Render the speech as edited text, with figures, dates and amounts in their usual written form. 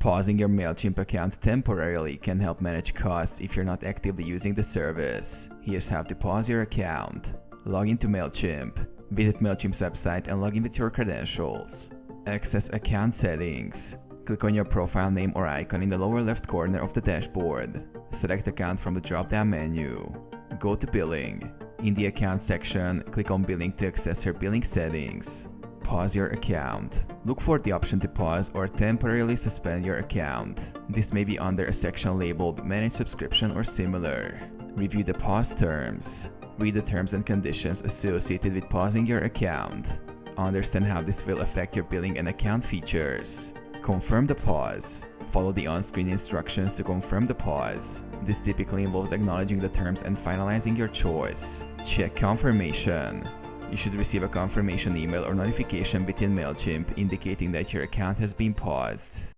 Pausing your Mailchimp account temporarily can help manage costs if you're not actively using the service. Here's how to pause your account. Log into Mailchimp. Visit Mailchimp's website and log in with your credentials. Access account settings. Click on your profile name or icon in the lower left corner of the dashboard. Select account from the drop-down menu. Go to billing. In the account section, click on billing to access your billing settings. Pause your account. Look for the option to pause or temporarily suspend your account. This may be under a section labeled Manage Subscription or similar. Review the pause terms. Read the terms and conditions associated with pausing your account. Understand how this will affect your billing and account features. Confirm the pause. Follow the on-screen instructions to confirm the pause. This typically involves acknowledging the terms and finalizing your choice. Check confirmation. You should receive a confirmation email or notification within Mailchimp indicating that your account has been paused.